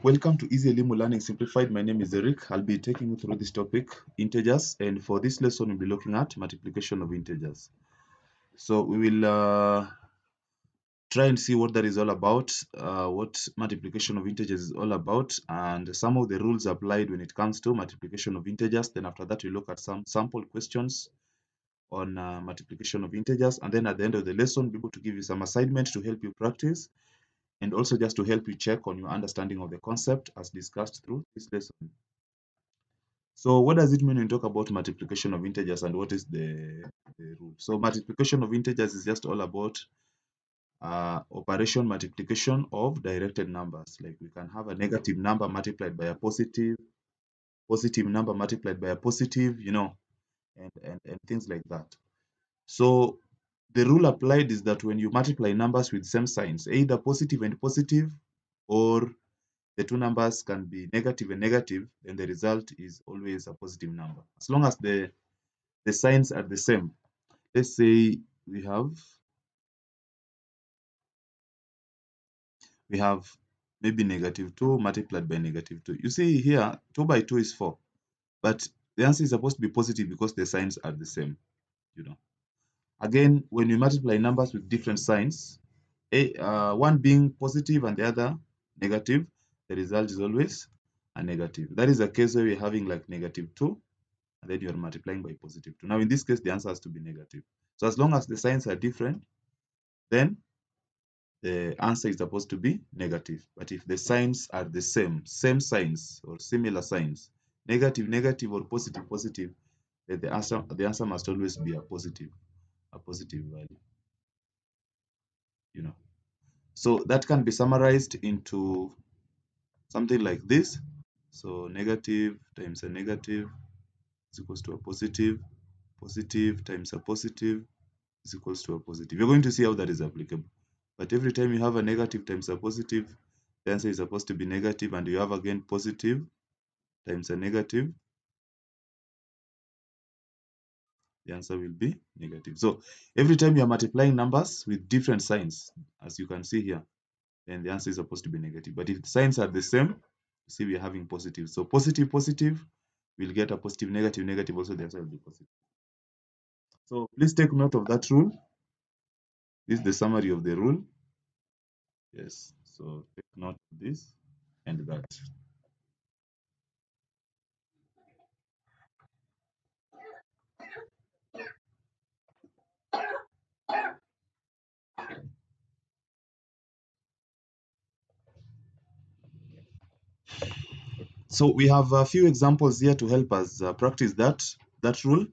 Welcome to Easy Elimu Learning Simplified. My name is Eric. I'll be taking you through this topic, integers, and for this lesson, we'll be looking at multiplication of integers. So we will try and see what that is all about, what multiplication of integers is all about, and some of the rules applied when it comes to multiplication of integers. Then after that, we look at some sample questions on multiplication of integers, and then at the end of the lesson, we'll be able to give you some assignment to help you practice, and also just to help you check on your understanding of the concept as discussed through this lesson. So what does it mean when you talk about multiplication of integers, and what is the rule? So multiplication of integers is just all about operation multiplication of directed numbers. Like we can have a negative number multiplied by a positive number multiplied by a positive, and things like that. So the rule applied is that when you multiply numbers with same signs, either positive and positive, or the two numbers can be negative and negative, then the result is always a positive number. As long as the signs are the same. Let's say we have maybe -2 multiplied by -2. You see here, 2 by 2 is 4, but the answer is supposed to be positive because the signs are the same. Again, when you multiply numbers with different signs, one being positive and the other negative, the result is always a negative. That is a case where we're having like -2, and then you're multiplying by +2. Now, in this case, the answer has to be negative. So as long as the signs are different, then the answer is supposed to be negative. But if the signs are the same signs or similar signs, negative, negative, or positive, positive, then the answer must always be a positive value. So that can be summarized into something like this. So negative times a negative is equals to a positive. Positive times a positive is equals to a positive. You're going to see how that is applicable. But every time you have a negative times a positive, the answer is supposed to be negative, and you have again positive times a negative, the answer will be negative. So every time you are multiplying numbers with different signs, as you can see here, then the answer is supposed to be negative. But if the signs are the same, you see we are having positive. So positive, positive, we'll get a positive, negative, negative, also the answer will be positive. So please take note of that rule. This is the summary of the rule. Yes, so take note of this and that. So we have a few examples here to help us practice that rule.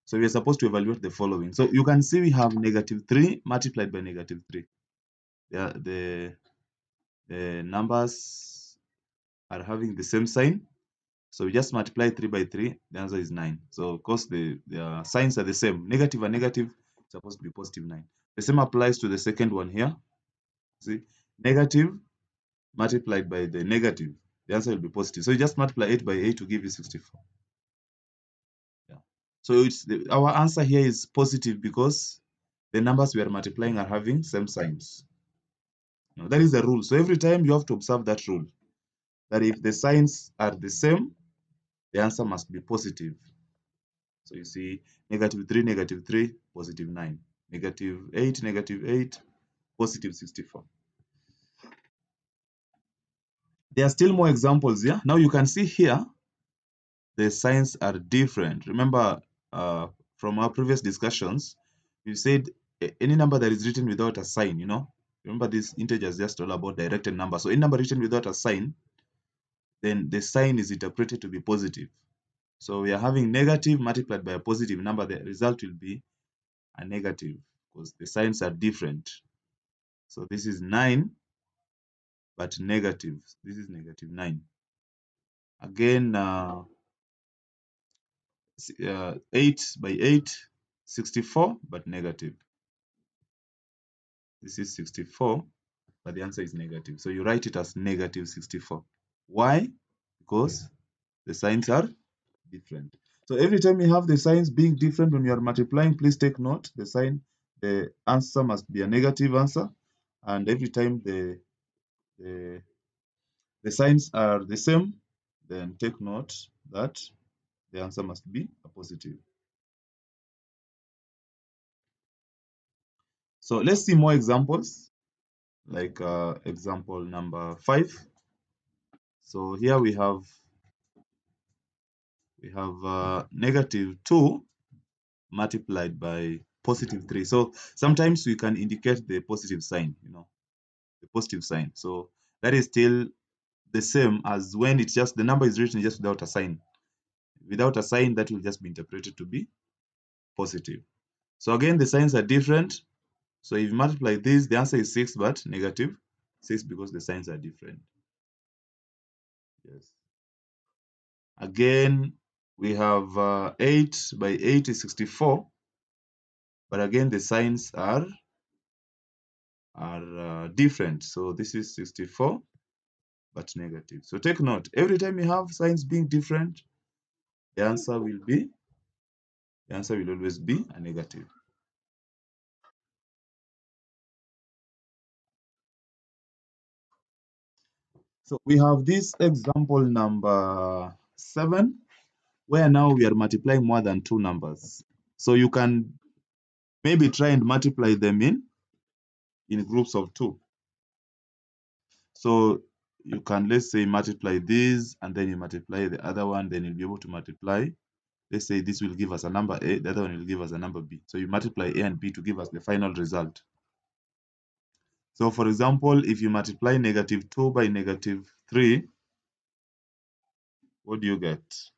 So we are supposed to evaluate the following. So you can see we have -3 multiplied by -3. The numbers are having the same sign. So we just multiply 3 by 3, the answer is 9. So of course the signs are the same. Negative and negative is supposed to be +9. The same applies to the second one here. See, negative multiplied by the negative, the answer will be positive. So you just multiply 8 by 8 to give you 64. Yeah. So our answer here is positive because the numbers we are multiplying are having same signs. Now, that is the rule. So every time you have to observe that rule, that if the signs are the same, the answer must be positive. So you see -3, +9, -8, -8, +64. There are still more examples here. Now you can see here, the signs are different. Remember, from our previous discussions, we said any number that is written without a sign, remember this integer is just all about directed numbers. So any number written without a sign, then the sign is interpreted to be positive. So we are having negative multiplied by a positive number, the result will be a negative because the signs are different. So this is 9, but negative. This is -9. Again, 8 by 8, 64, but negative. This is 64, but the answer is negative. So you write it as -64. Why? Because the signs are different. So every time you have the signs being different when you are multiplying, please take note. The answer must be a negative answer. And every time the the signs are the same, then take note that the answer must be a positive. So let's see more examples, like example number 5. So here we have -2 multiplied by +3. So sometimes we can indicate the positive sign, the positive sign. So that is still the same as when it's just the number is written just without a sign. Without a sign, that will just be interpreted to be positive. So again, the signs are different. So if you multiply this, the answer is 6, but -6 because the signs are different. Yes. Again, we have 8 by 8 is 64, but again the signs are different. So this is 64, but negative. So take note, every time you have signs being different, the answer will always be a negative. So we have this example number 7, where now we are multiplying more than 2 numbers. So you can maybe try and multiply them in groups of 2. So you can, let's say, multiply this and then you multiply the other one, then you'll be able to multiply. Let's say this will give us a number A, the other one will give us a number B. So you multiply A and B to give us the final result. So for example, if you multiply -2 by -3, what do you get?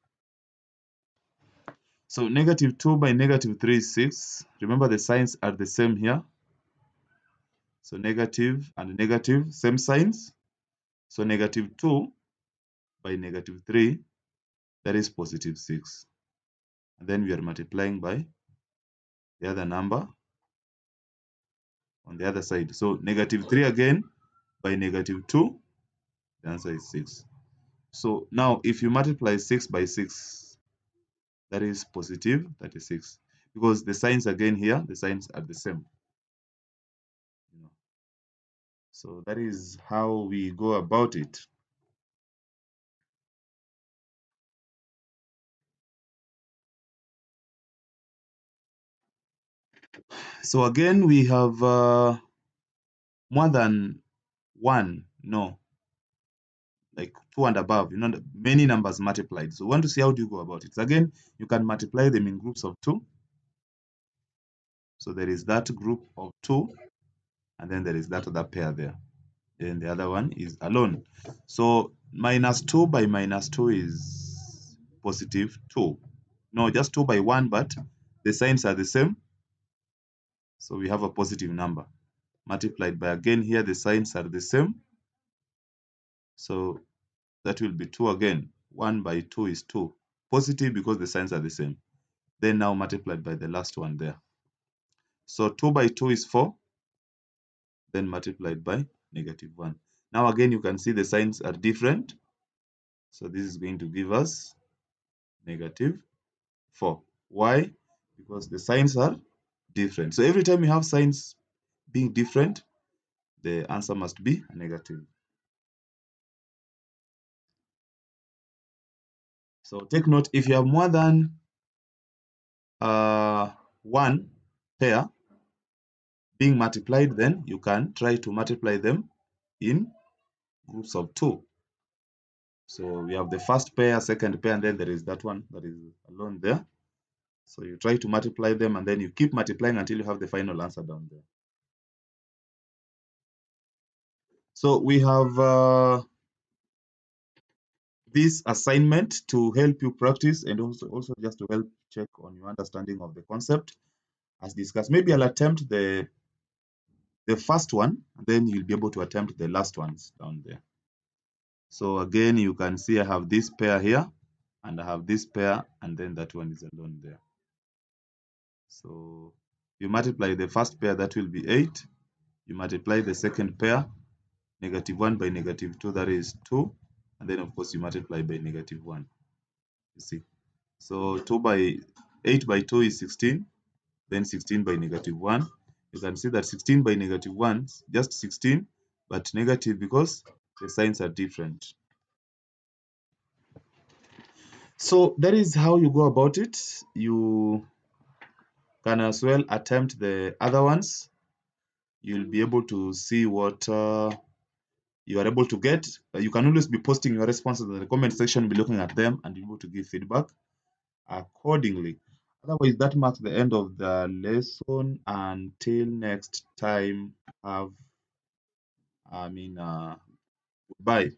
So -2 by -3 is 6. Remember the signs are the same here. So negative and negative, same signs. So -2 by -3, that is +6. And then we are multiplying by the other number on the other side. So -3 again by -2, the answer is 6. So now if you multiply 6 by 6, that is +36. Because the signs again here, the signs are the same. So that is how we go about it. So again, we have more than one, like 2 and above, many numbers multiplied. So we want to see how do you go about it. So again, you can multiply them in groups of 2. So there is that group of 2, and then there is that other pair there. And the other one is alone. So -2 by -2 is +2. No, just 2 by 1, but the signs are the same. So we have a positive number. Multiplied by, again here, the signs are the same. So that will be 2 again. 1 by 2 is 2. Positive because the signs are the same. Then now multiplied by the last one there. So 2 by 2 is 4. Then multiplied by -1. Now again, you can see the signs are different. So this is going to give us -4. Why? Because the signs are different. So every time you have signs being different, the answer must be a negative. So take note, if you have more than one pair being multiplied, then you can try to multiply them in groups of 2. So we have the first pair, second pair, and then there is that one that is alone there. So you try to multiply them and then you keep multiplying until you have the final answer down there. So we have this assignment to help you practice and also just to help check on your understanding of the concept as discussed. Maybe I'll attempt the first one, and then you'll be able to attempt the last ones down there. So again, you can see I have this pair here, and I have this pair, and then that one is alone there. So you multiply the first pair, that will be 8. You multiply the second pair, -1 by -2, that is 2. And then, of course, you multiply by -1. You see. So 8 by 2 is 16. Then 16 by -1. You can see that 16 by -1 is just 16, but negative because the signs are different. So that is how you go about it. You can as well attempt the other ones. You'll be able to see what you are able to get. You can always be posting your responses in the comment section, be looking at them, and be able to give feedback accordingly. Otherwise, that marks the end of the lesson. Until next time, have, I mean, goodbye.